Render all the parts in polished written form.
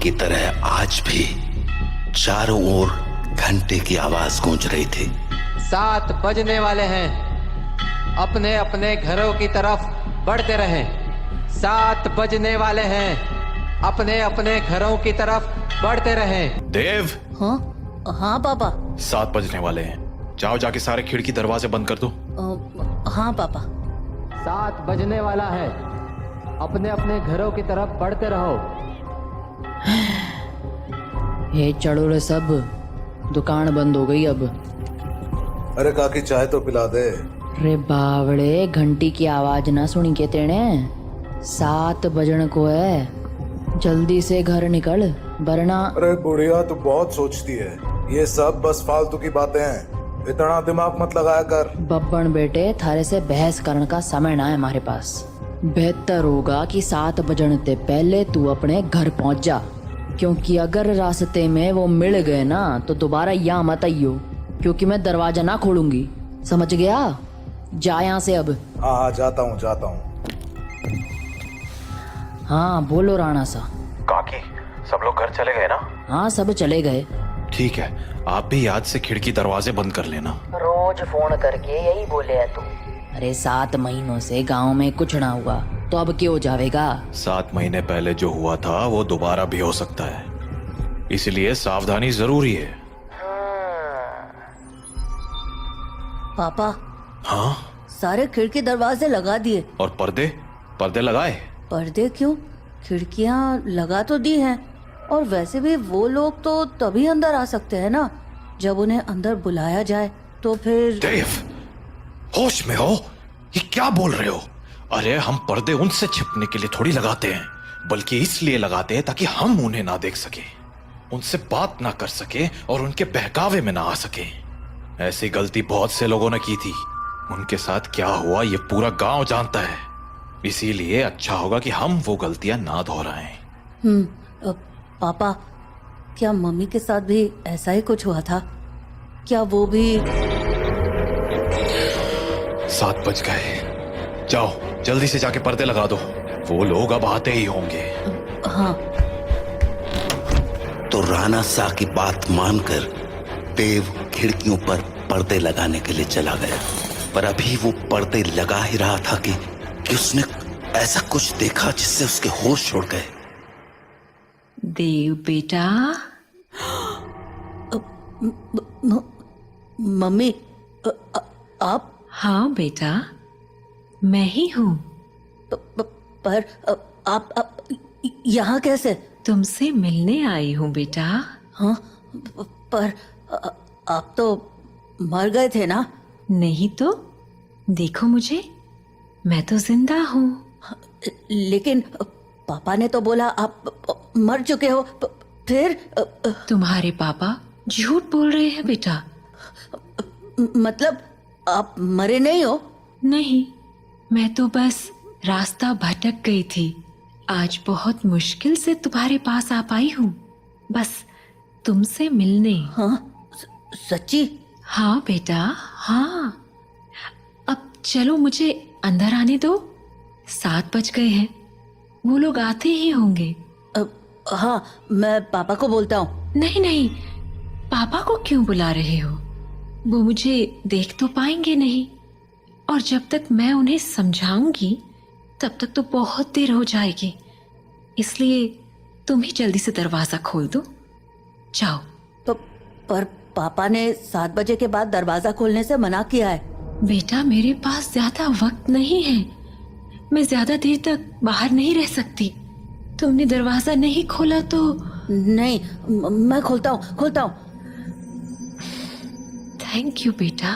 की तरह आज भी चारों ओर घंटे की आवाज गूंज रही थी। 7 बजने वाले हैं, अपने अपने घरों की तरफ बढ़ते रहें। 7 बजने वाले हैं, अपने अपने घरों की तरफ बढ़ते रहें। देव, हाँ हाँ पापा। 7 बजने वाले हैं, जाओ जाके सारे खिड़की दरवाजे बंद कर दो। हाँ पापा। 7 बजने वाला है, अपने अपने घरों की तरफ बढ़ते रहो। ये चढ़ोड़े सब, दुकान बंद हो गई अब। अरे काकी चाय तो पिला दे। रे बावड़े, घंटी की आवाज ना सुनी के तेने? 7 बजन को है, जल्दी से घर निकल वरना। अरे बुढ़िया तू बहुत सोचती है, ये सब बस फालतू की बातें हैं, इतना दिमाग मत लगाया कर। बब्बन बेटे, थारे से बहस करने का समय ना है हमारे पास। बेहतर होगा कि 7 बजने से पहले तू अपने घर पहुंच जा, क्योंकि अगर रास्ते में वो मिल गए ना तो दोबारा यहाँ मत आइयो, क्योंकि मैं दरवाजा ना खोलूंगी, समझ गया? जा यहाँ से अब। हाँ हाँ जाता हूँ। हाँ बोलो राणा सा। काकी, सब लोग घर चले गए ना? हाँ सब चले गए। ठीक है, आप भी याद से खिड़की दरवाजे बंद कर लेना। रोज फोन करके यही बोले है तू। अरे 7 महीनों से गांव में कुछ ना हुआ तो अब क्यों जावेगा? 7 महीने पहले जो हुआ था वो दोबारा भी हो सकता है, इसलिए सावधानी जरूरी है। पापा, हाँ? सारे खिड़की दरवाजे लगा दिए। और पर्दे लगाए? पर्दे क्यों? खिड़कियां लगा तो दी हैं, और वैसे भी वो लोग तो तभी अंदर आ सकते हैं ना जब उन्हें अंदर बुलाया जाए। तो फिर देव, होश में हो? ये क्या बोल रहे हो? अरे हम पर्दे उनसे छिपने के लिए थोड़ी लगाते हैं, बल्कि इसलिए लगाते हैं ताकि हम उन्हें ना देख सके, उनसे बात ना कर सके और उनके बहकावे में ना आ सके। ऐसी गलती बहुत से लोगों ने की थी, उनके साथ क्या हुआ ये पूरा गांव जानता है, इसीलिए अच्छा होगा कि हम वो गलतियां ना दोहराएं। पापा, क्या मम्मी के साथ भी ऐसा ही कुछ हुआ था? क्या वो भी? 7 बज गए, जाओ जल्दी से जाके पर्दे लगा दो, वो लोग अब आते ही होंगे। हाँ। तो राणा सा की बात मानकर देव खिड़कियों पर पर्दे लगाने के लिए चला गया, पर अभी वो पर्दे लगा ही रहा था कि उसने ऐसा कुछ देखा जिससे उसके होश उड़ गए। देव बेटा। मम्मी, आप? हाँ बेटा, मैं ही हूँ। पर आप यहाँ कैसे? तुमसे मिलने आई हूँ बेटा। हाँ, पर आप तो मर गए थे ना? नहीं तो, देखो मुझे, मैं तो जिंदा हूँ। लेकिन पापा ने तो बोला आप मर चुके हो। फिर? तुम्हारे पापा झूठ बोल रहे हैं बेटा। मतलब आप मरे नहीं हो? नहीं, मैं तो बस रास्ता भटक गई थी, आज बहुत मुश्किल से तुम्हारे पास आ पाई हूँ, बस तुमसे मिलने। हाँ, सच्ची? हाँ बेटा, हाँ। अब चलो मुझे अंदर आने दो, 7 बज गए हैं, वो लोग आते ही होंगे। हाँ, मैं पापा को बोलता हूँ। नहीं नहीं, पापा को क्यों बुला रहे हो? वो मुझे देख तो पाएंगे नहीं, और जब तक मैं उन्हें समझाऊंगी तब तक तो बहुत देर हो जाएगी, इसलिए तुम ही जल्दी से दरवाजा खोल दो, जाओ। पर पापा ने 7 बजे के बाद दरवाजा खोलने से मना किया है। बेटा, मेरे पास ज्यादा वक्त नहीं है, मैं ज्यादा देर तक बाहर नहीं रह सकती। तुमने दरवाजा नहीं खोला तो? नहीं, मैं खोलता हूँ। थैंक यू बेटा।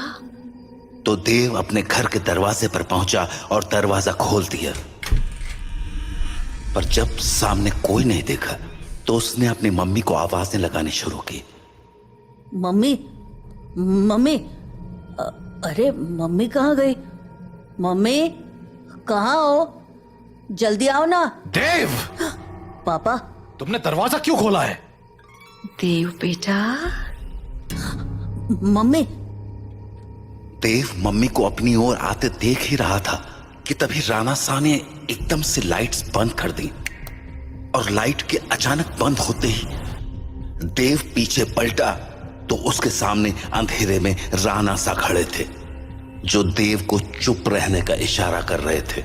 तो देव अपने घर के दरवाजे पर पहुंचा और दरवाजा खोल दिया, पर जब सामने कोई नहीं देखा तो उसने अपनी मम्मी को आवाजें लगानी शुरू की। मम्मी, अरे मम्मी कहाँ गई? मम्मी कहाँ हो? जल्दी आओ ना। देव! पापा, तुमने दरवाजा क्यों खोला है? देव बेटा। मम्मी। देव मम्मी को अपनी ओर आते देख ही रहा था कि तभी राणा सा ने एकदम से लाइट्स बंद कर दी। और लाइट के अचानक बंद होते ही देव पीछे पलटा तो उसके सामने अंधेरे में राणा सा खड़े थे, जो देव को चुप रहने का इशारा कर रहे थे।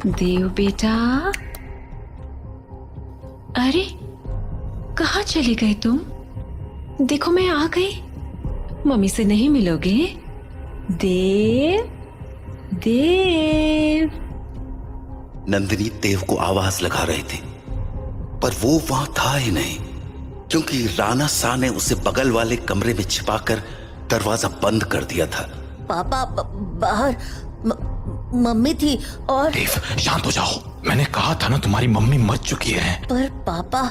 देव बेटा, अरे कहाँ चले गए तुम? देखो मैं आ गई। मम्मी से नहीं मिलोगे? देव, देव। नंदिनी देव को आवाज लगा रही थी, पर वो वहां था ही नहीं, क्योंकि राणा सा ने उसे बगल वाले कमरे में छिपाकर दरवाजा बंद कर दिया था। पापा बाहर मम्मी थी और देव शांत हो जाओ, मैंने कहा था ना तुम्हारी मम्मी मर चुकी है। पर पापा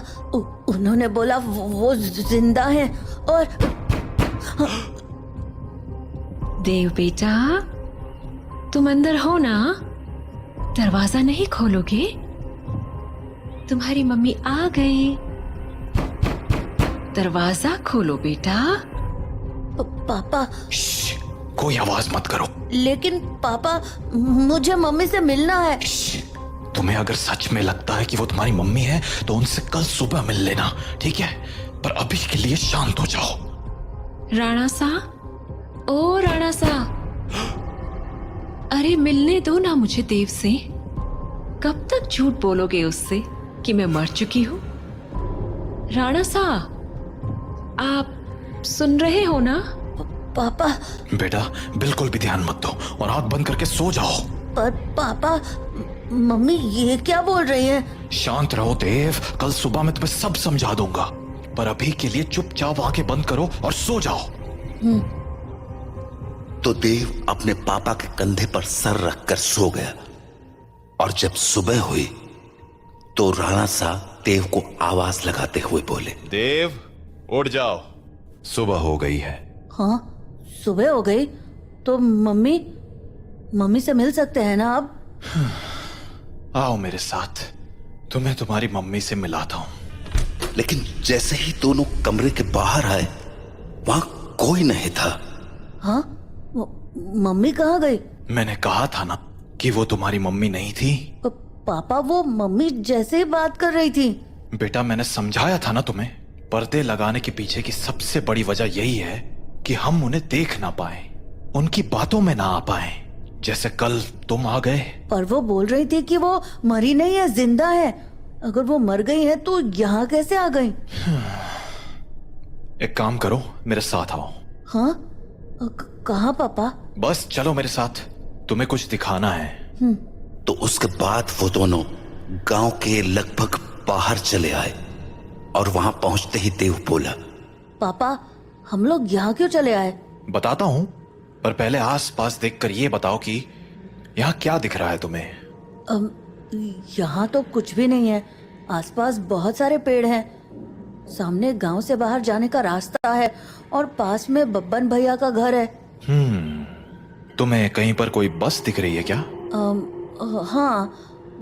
उन्होंने बोला वो जिंदा हैं और देव बेटा, तुम अंदर हो ना? दरवाजा नहीं खोलोगे? तुम्हारी मम्मी आ गई। दरवाजा खोलो बेटा। पापा। श्श, कोई आवाज मत करो। लेकिन पापा, मुझे मम्मी से मिलना है। तुम्हें अगर सच में लगता है कि वो तुम्हारी मम्मी है तो उनसे कल सुबह मिल लेना, ठीक है? पर अभी के लिए शांत हो जाओ। राणा सा, ओ राणा सा, अरे मिलने दो ना मुझे देव से। कब तक झूठ बोलोगे उससे कि मैं मर चुकी हूं? राणा सा, आप सुन रहे हो ना? पापा। बेटा बिल्कुल भी ध्यान मत दो और आंख बंद करके सो जाओ। पर पापा, मम्मी ये क्या बोल रही हैं? शांत रहो देव, कल सुबह मैं तुम्हें सब समझा दूंगा, पर अभी के लिए चुपचाप आंखें बंद करो और सो जाओ। तो देव अपने पापा के कंधे पर सर रखकर सो गया, और जब सुबह हुई तो राणा सा देव को आवाज लगाते हुए बोले, देव उठ जाओ, सुबह हो गई है। हाँ, सुबह हो गई तो मम्मी से मिल सकते हैं ना अब? आओ मेरे साथ, तुम्हें तुम्हारी मम्मी से मिलाता हूं। लेकिन जैसे ही दोनों कमरे के बाहर आए, वहां कोई नहीं था। हाँ, मम्मी कहाँ गई? मैंने कहा था ना कि वो तुम्हारी मम्मी नहीं थी। पापा, वो मम्मी जैसे ही बात कर रही थी। बेटा मैंने समझाया था ना तुम्हें, पर्दे लगाने के पीछे की सबसे बड़ी वजह यही है कि हम उन्हें देख ना पाए, उनकी बातों में ना आ पाए, जैसे कल तुम आ गए। पर वो बोल रही थी कि वो मरी नहीं है, जिंदा है। अगर वो मर गई है तो यहाँ कैसे आ गई? एक काम करो, मेरे साथ आओ। हाँ, कहाँ पापा? बस चलो मेरे साथ, तुम्हें कुछ दिखाना है। तो उसके बाद वो दोनों गांव के लगभग बाहर चले आए, और वहां पहुंचते ही देव बोला, पापा, हम लोग यहाँ क्यों चले आए? बताता हूं, पर पहले आस पास देखकर ये बताओ कि यहाँ क्या दिख रहा है तुम्हें? यहाँ तो कुछ भी नहीं है। आसपास बहुत सारे पेड़ हैं। सामने गांव से बाहर जाने का रास्ता है और पास में बब्बन भैया का घर है। तुम्हें कहीं पर कोई बस दिख रही है क्या? हाँ,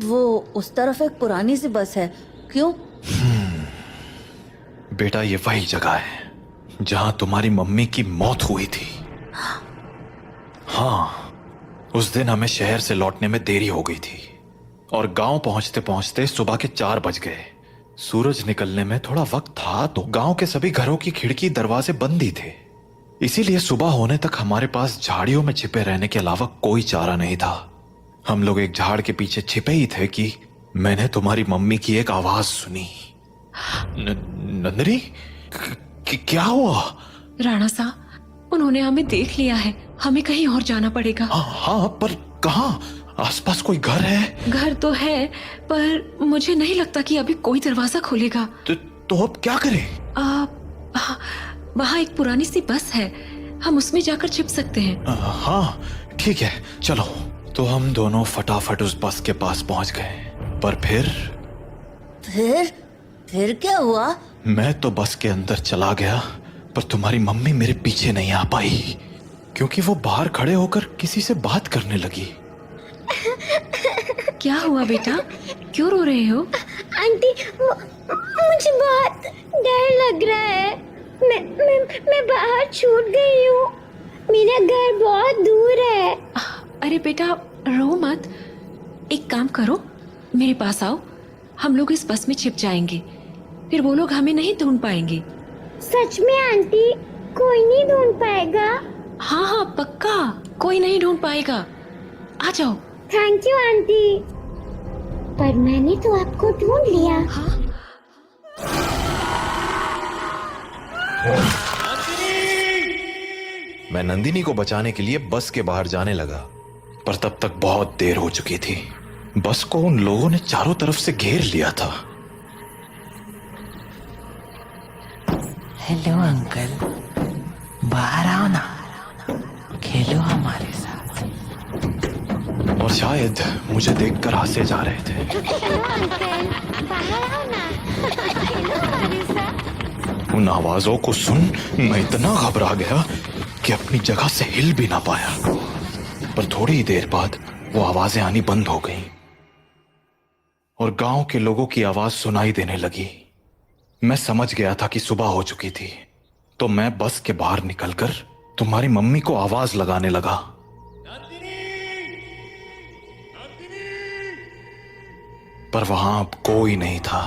वो उस तरफ एक पुरानी सी बस है। क्यों? बेटा ये वही जगह है जहां तुम्हारी मम्मी की मौत हुई थी। हाँ, उस दिन हमें शहर से लौटने में देरी हो गई थी और गांव पहुंचते पहुंचते सुबह के 4 बज गए। सूरज निकलने में थोड़ा वक्त था तो गांव के सभी घरों की खिड़की दरवाजे बंद ही थे, इसीलिए सुबह होने तक हमारे पास झाड़ियों में छिपे रहने के अलावा कोई चारा नहीं था। हम लोग एक झाड़ के पीछे छिपे ही थे कि मैंने तुम्हारी मम्मी की एक आवाज सुनी। नंदिनी, क्या हुआ? राणा सा, उन्होंने हमें देख लिया है, हमें कहीं और जाना पड़ेगा। हाँ, पर कहाँ? आसपास कोई घर है? घर तो है, पर मुझे नहीं लगता कि अभी कोई दरवाजा खोलेगा। तो अब क्या करें? वहाँ एक पुरानी सी बस है, हम उसमें जाकर छिप सकते हैं। हाँ ठीक है, चलो। तो हम दोनों फटाफट उस बस के पास पहुंच गए, पर फिर क्या हुआ? मैं तो बस के अंदर चला गया, पर तुम्हारी मम्मी मेरे पीछे नहीं आ पाई, क्योंकि वो बाहर खड़े होकर किसी से बात करने लगी। क्या हुआ बेटा, क्यों रो रहे हो? आंटी, मुझे बहुत डर लग रहा है। मैं बाहर छूट गई हूँ। मेरा घर बहुत दूर है। अरे बेटा रो मत, एक काम करो, मेरे पास आओ, हम लोग इस बस में छिप जाएंगे, फिर वो लोग हमें नहीं ढूंढ पाएंगे। सच में आंटी, कोई नहीं ढूंढ पाएगा? हाँ हाँ पक्का, कोई नहीं ढूंढ पाएगा। आ जाओ। Thank you aunty. पर मैंने तो आपको ढूंढ लिया। हाँ? मैं नंदिनी को बचाने के लिए बस के बाहर जाने लगा, पर तब तक बहुत देर हो चुकी थी। बस को उन लोगों ने चारों तरफ से घेर लिया था। हेलो अंकल, बाहर आओ ना, खेलो हमारे साथ। और शायद मुझे देखकर हंसे जा रहे थे। हेलो अंकल, बाहर आओ ना, खेलो हमारे साथ। उन आवाजों को सुन मैं इतना घबरा गया कि अपनी जगह से हिल भी ना पाया। पर थोड़ी ही देर बाद वो आवाजें आनी बंद हो गईं और गांव के लोगों की आवाज सुनाई देने लगी। मैं समझ गया था कि सुबह हो चुकी थी, तो मैं बस के बाहर निकलकर तुम्हारी मम्मी को आवाज लगाने लगा। पर वहां अब कोई नहीं था।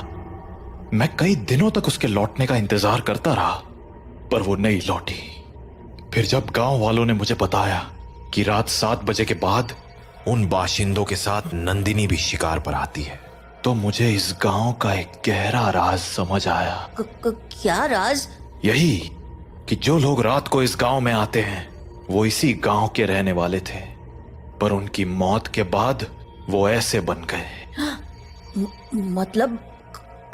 मैं कई दिनों तक उसके लौटने का इंतजार करता रहा, पर वो नहीं लौटी। फिर जब गांव वालों ने मुझे बताया कि रात 7 बजे के बाद उन बाशिंदों के साथ नंदिनी भी शिकार पर आती है, तो मुझे इस गांव का एक गहरा राज समझ आया। क्या राज? यही कि जो लोग रात को इस गांव में आते हैं वो इसी गांव के रहने वाले थे, पर उनकी मौत के बाद वो ऐसे बन गए। मतलब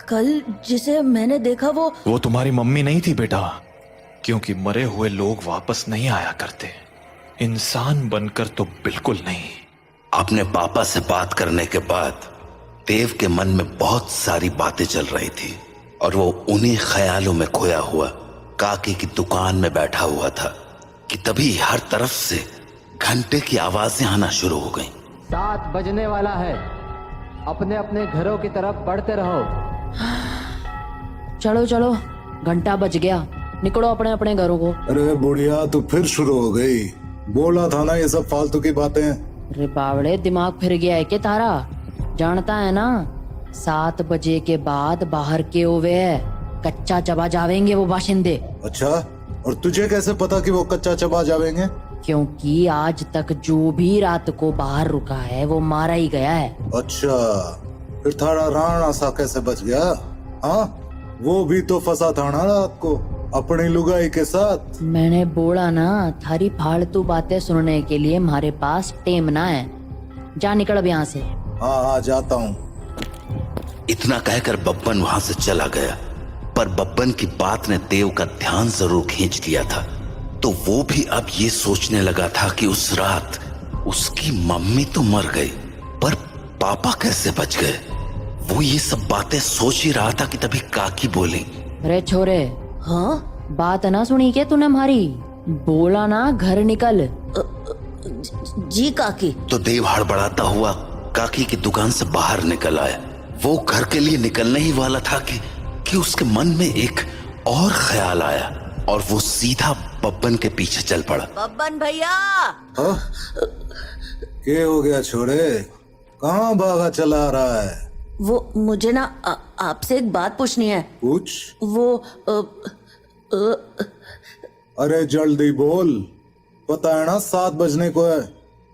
कल जिसे मैंने देखा वो तुम्हारी मम्मी नहीं थी बेटा, क्योंकि मरे हुए लोग वापस नहीं आया करते, इंसान बनकर तो बिल्कुल नहीं। अपने पापा से बात करने के बाद देव के मन में बहुत सारी बातें चल रही थी और वो उन्हीं ख्यालों में खोया हुआ काकी की दुकान में बैठा हुआ था कि तभी हर तरफ से घंटे की आवाजें आना शुरू हो गईं। 7 बजने वाला है, अपने अपने घरों की तरफ बढ़ते रहो। चलो चलो, घंटा बज गया, निकलो अपने अपने घरों को। अरे बुढ़िया, तू फिर शुरू हो गई। बोला था ना ये सब फालतू की बातें। अरे बावड़े, दिमाग फिर गया है क्या तारा? जानता है ना, 7 बजे के बाद बाहर के ओवे है, कच्चा चबा जावेंगे वो बाशिंदे। अच्छा, और तुझे कैसे पता कि वो कच्चा चबा जावेंगे? क्योंकि आज तक जो भी रात को बाहर रुका है वो मारा ही गया है। अच्छा, फिर थारा राणा सा कैसे बच गया? हाँ, वो भी तो फंसा था ना रात को अपनी लुगाई के साथ। मैंने बोला ना, थारी फालतू बातें सुनने के लिए हमारे पास टेम ना है। जा निकल अब यहाँ से। हाँ हाँ, जाता हूँ। इतना कहकर बब्बन वहां से चला गया, पर बब्बन की बात ने देव का ध्यान जरूर खींच लिया था। तो वो भी अब ये सोचने लगा था कि उस रात उसकी मम्मी तो मर गई, पर पापा कैसे बच गए। वो ये सब बातें सोच ही रहा था कि तभी काकी बोली, अरे छोरे, हाँ? बात ना सुनी क्या तूने हमारी? बोला ना घर निकल। जी काकी। तो देव हड़बड़ाता हुआ काकी की दुकान से बाहर निकल आया। वो घर के लिए निकलने ही वाला था कि उसके मन में एक और ख्याल आया और वो सीधा बब्बन के पीछे चल पड़ा। बब्बन भैया! हाँ? क्या हो गया छोरे, कहाँ भागा चला रहा है? वो मुझे ना आपसे एक बात पूछनी है। पूछ। वो अरे जल्दी बोल, पता है ना 7 बजने को है।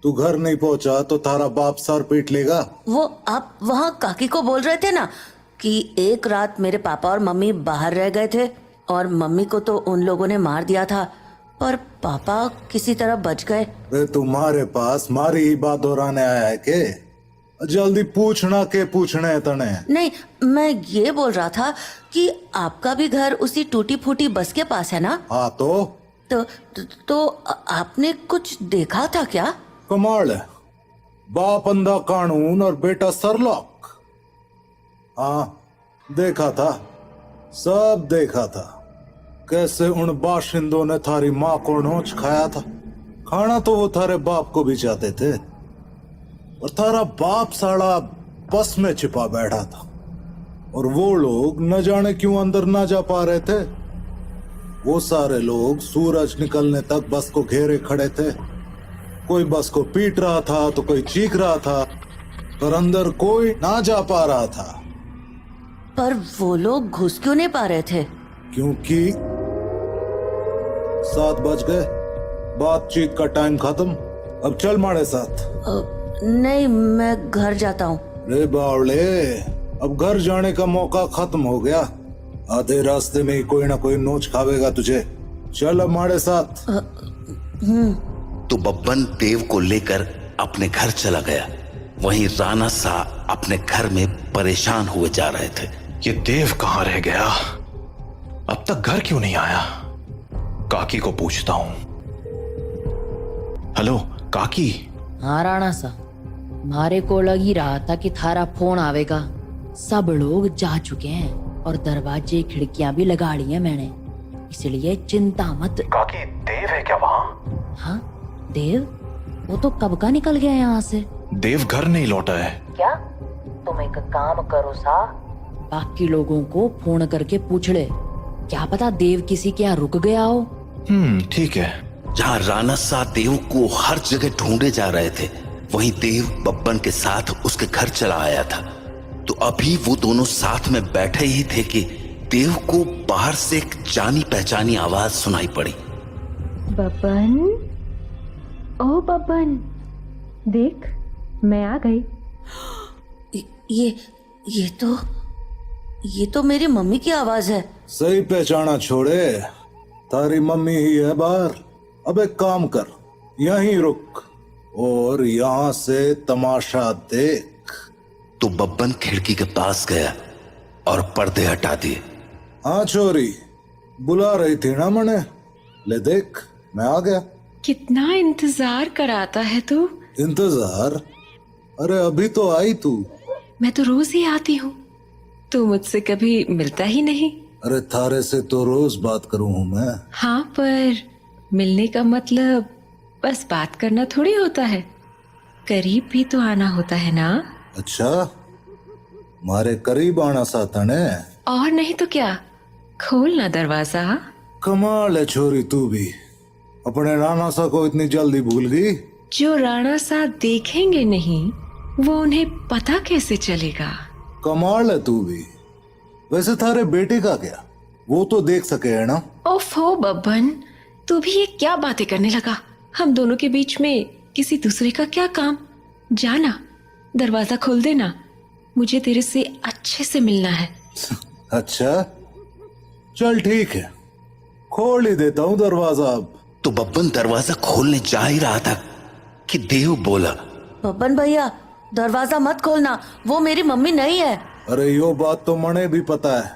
तू घर नहीं पहुंचा तो तारा बाप सर पीट लेगा। वो आप वहाँ काकी को बोल रहे थे ना कि एक रात मेरे पापा और मम्मी बाहर रह गए थे और मम्मी को तो उन लोगों ने मार दिया था, पर पापा किसी तरह बच गए। तुम्हारे पास मारी ही बात दोहराने आया है के? जल्दी पूछना के पूछने तने। नहीं, मैं ये बोल रहा था कि आपका भी घर उसी टूटी फूटी बस के पास है ना? हाँ तो आपने कुछ देखा था क्या? कमाल है, बाप अंधा कानून और बेटा सरलॉक। हाँ, देखा था, सब देखा था। कैसे उन बाशिंदों ने थारी माँ को नोच खाया था। खाना तो वो थारे बाप को भी चाहते थे, और थारा बाप साला बस में छिपा बैठा था और वो लोग न जाने क्यों अंदर ना जा पा रहे थे। वो सारे लोग सूरज निकलने तक बस को घेरे खड़े थे। कोई बस को पीट रहा था तो कोई चीख रहा था। पर अंदर कोई ना जा पा रहा था, पर वो लोग घुस क्यों नहीं पा रहे थे? क्योंकि 7 बज गए, बातचीत का टाइम खत्म। अब चल हमारे साथ। नहीं, मैं घर जाता हूँ। रे बावले, अब घर जाने का मौका खत्म हो गया। आधे रास्ते में ही कोई ना कोई नोच खावेगा तुझे। चल अब हमारे साथ। तो बब्बन देव को लेकर अपने घर चला गया। वहीं राणा सा अपने घर में परेशान हुए जा रहे थे। ये देव कहाँ रह गया? अब तक घर क्यों नहीं आया? काकी को पूछता हूं। हेलो काकी। हाँ राणा सा, मारे को लग ही रहा था कि थारा फोन आवेगा। सब लोग जा चुके हैं और दरवाजे खिड़कियां भी लगा ली हैं मैंने, इसलिए चिंता मत। काकी देव है क्या वहाँ? हाँ देव, वो तो कब का निकल गया यहाँ से। देव घर नहीं लौटा है क्या? तुम एक काम करो सा, बाकी लोगों को फोन करके पूछ ले, क्या पता देव किसी के यहाँ रुक गया हो। ठीक है। जहाँ राणा सा देव को हर जगह ढूंढे जा रहे थे, वहीं देव बब्बन के साथ उसके घर चला आया था। तो अभी वो दोनों साथ में बैठे ही थे कि देव को बाहर से एक जानी पहचानी आवाज सुनाई पड़ी। बब्बन, ओ बब्बन, देख मैं आ गई। ये तो मेरी मम्मी की आवाज है। सही पहचाना छोड़े, तारी मम्मी ही है बाहर। अब एक काम कर, यहीं रुक और यहाँ से तमाशा देख। तो बब्बन खिड़की के पास गया और पर्दे हटा दिए। हाँ छोरी, बुला रही थी ना मने, ले देख मैं आ गया। कितना इंतजार कराता है तू। इंतजार? अरे अभी तो आई तू। मैं तो रोज ही आती हूँ, तू मुझसे कभी मिलता ही नहीं। अरे थारे से तो रोज बात करूं हूं मैं। हाँ, पर मिलने का मतलब बस बात करना थोड़ी होता है, करीब भी तो आना होता है ना। अच्छा, मारे करीब आना साथा ने। और नहीं तो क्या, खोल ना दरवाजा। कमाल है छोरी, तू भी अपने राणा सा को इतनी जल्दी भूल गई। जो राणा सा देखेंगे नहीं, वो उन्हें पता कैसे चलेगा। कमाल है तू भी। वैसे थारे बेटे का क्या, वो तो देख सके है ना। ओफो बब्बन, तू भी ये क्या बातें करने लगा। हम दोनों के बीच में किसी दूसरे का क्या काम। जाना, दरवाजा खोल देना, मुझे तेरे से अच्छे से मिलना है। अच्छा चल ठीक है, खोल ही देता हूँ दरवाजा अब। तो बब्बन दरवाजा खोलने जा ही रहा था कि देव बोला, बब्बन भैया दरवाजा मत खोलना, वो मेरी मम्मी नहीं है। अरे यो बात तो मने भी पता है,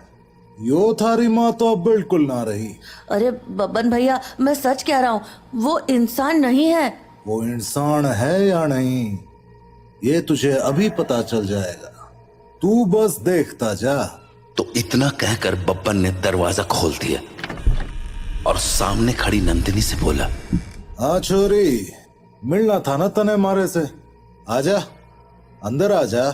यो थारी माँ तो अब बिल्कुल ना रही। अरे बब्बन भैया, मैं सच कह रहा हूँ, वो इंसान नहीं है। वो इंसान है या नहीं, ये तुझे अभी पता चल जाएगा, तू बस देखता जा। तो इतना कहकर बब्बन ने दरवाजा खोल दिया और सामने खड़ी नंदिनी से बोला, हाँ छोरी, मिलना था ना तने मारे से, आजा अंदर आजा।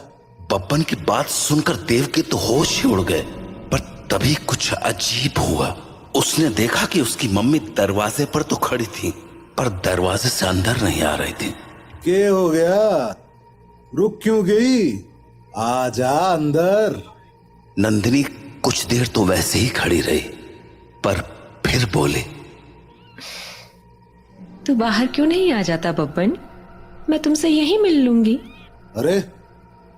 बब्बन की बात सुनकर देव के तो होश ही उड़ गए, पर तभी कुछ अजीब हुआ। उसने देखा कि उसकी मम्मी दरवाजे पर तो खड़ी थी, पर दरवाजे से अंदर नहीं आ रही थी। क्या हो गया, रुक क्यों गई, आजा अंदर। नंदिनी कुछ देर तो वैसे ही खड़ी रही, पर फिर बोली, तू बाहर क्यों नहीं आ जाता बब्बन, मैं तुमसे यहीं मिल लूंगी। अरे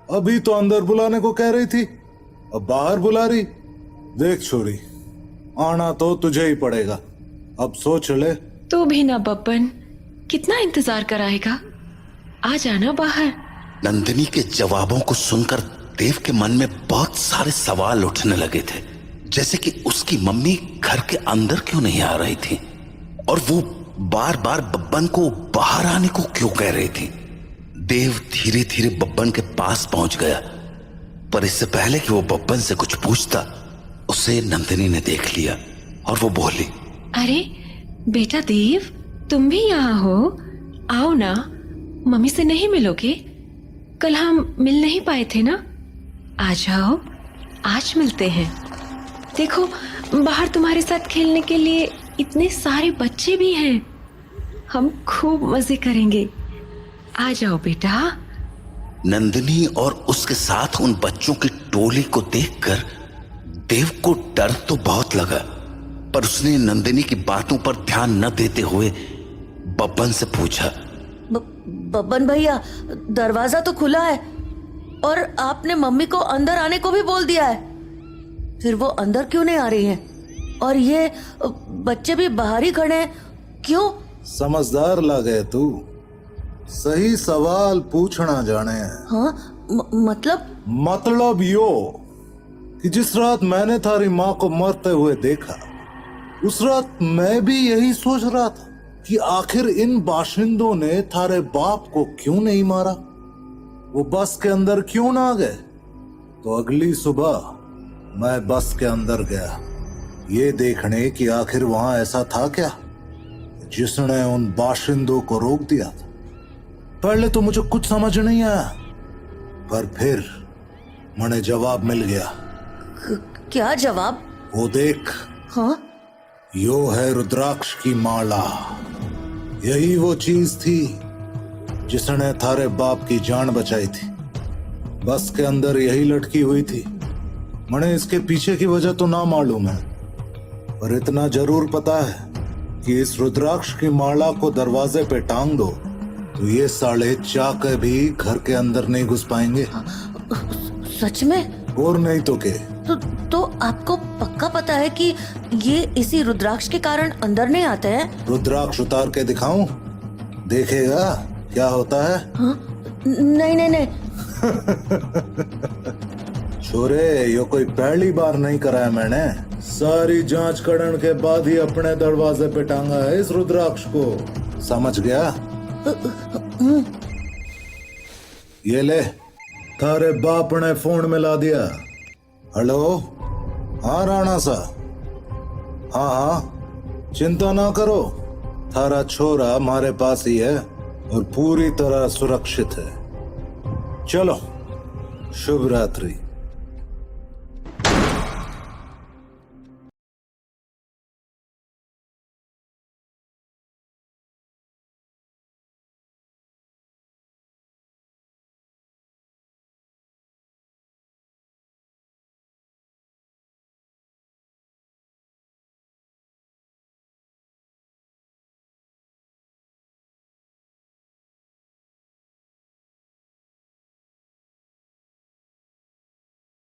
अभी तो अंदर बुलाने को कह रही थी, अब बाहर बुला रही। देख छोरी, आना तो तुझे ही पड़ेगा, अब सोच ले। तू भी ना बब्बन, कितना इंतजार कराएगा, आ जाना बाहर। नंदिनी के जवाबों को सुनकर देव के मन में बहुत सारे सवाल उठने लगे थे, जैसे कि उसकी मम्मी घर के अंदर क्यों नहीं आ रही थी और वो बार बार बब्बन को बाहर आने को क्यों कह रही थी। देव धीरे धीरे बब्बन के पास पहुंच गया, पर इससे पहले कि वो बब्बन से कुछ पूछता, उसे नंदिनी ने देख लिया और वो बोली, अरे बेटा देव, तुम भी यहाँ हो, आओ ना, मम्मी से नहीं मिलोगे, कल हम मिल नहीं पाए थे ना, आ जाओ, आज मिलते हैं। देखो बाहर तुम्हारे साथ खेलने के लिए इतने सारे बच्चे भी हैं, हम खूब मजे करेंगे, आ जाओ बेटा, नंदिनी और उसके साथ उन बच्चों की टोली को देखकर देव को डर तो बहुत लगा, पर उसने नंदिनी की बातों पर ध्यान न देते हुए बब्बन से पूछा, बब्बन भैया, दरवाजा तो खुला है और आपने मम्मी को अंदर आने को भी बोल दिया है, फिर वो अंदर क्यों नहीं आ रही हैं? और ये बच्चे भी बाहर ही खड़े हैं, क्यों? समझदार लगे तू, सही सवाल पूछना जाने। हाँ, मतलब यो कि जिस रात मैंने थारी माँ को मरते हुए देखा, उस रात मैं भी यही सोच रहा था कि आखिर इन बाशिंदों ने थारे बाप को क्यों नहीं मारा, वो बस के अंदर क्यों ना गए। तो अगली सुबह मैं बस के अंदर गया, ये देखने कि आखिर वहां ऐसा था क्या जिसने उन बाशिंदों को रोक दिया था। पहले तो मुझे कुछ समझ नहीं आया, पर फिर मुझे जवाब मिल गया। क्या जवाब? वो देख। हाँ? यो है रुद्राक्ष की माला, यही वो चीज थी जिसने थारे बाप की जान बचाई थी। बस के अंदर यही लटकी हुई थी। मुझे इसके पीछे की वजह तो ना मालूम है, पर इतना जरूर पता है कि इस रुद्राक्ष की माला को दरवाजे पे टांग दो तो ये साले चाके भी घर के अंदर नहीं घुस पाएंगे। सच में? और नहीं तो के। तो आपको पक्का पता है कि ये इसी रुद्राक्ष के कारण अंदर नहीं आते हैं? रुद्राक्ष उतार के दिखाऊं? देखेगा क्या होता है? हाँ? नहीं। छोरे, यो कोई पहली बार नहीं कराया मैंने। सारी जांच करने के बाद ही अपने दरवाजे पे टांगा है इस रुद्राक्ष को, समझ गया? ये ले, थारे बाप ने फोन मिला दिया। हेलो, हाँ राणा सा, हाँ, चिंता ना करो, थारा छोरा हमारे पास ही है और पूरी तरह सुरक्षित है। चलो, शुभ रात्रि।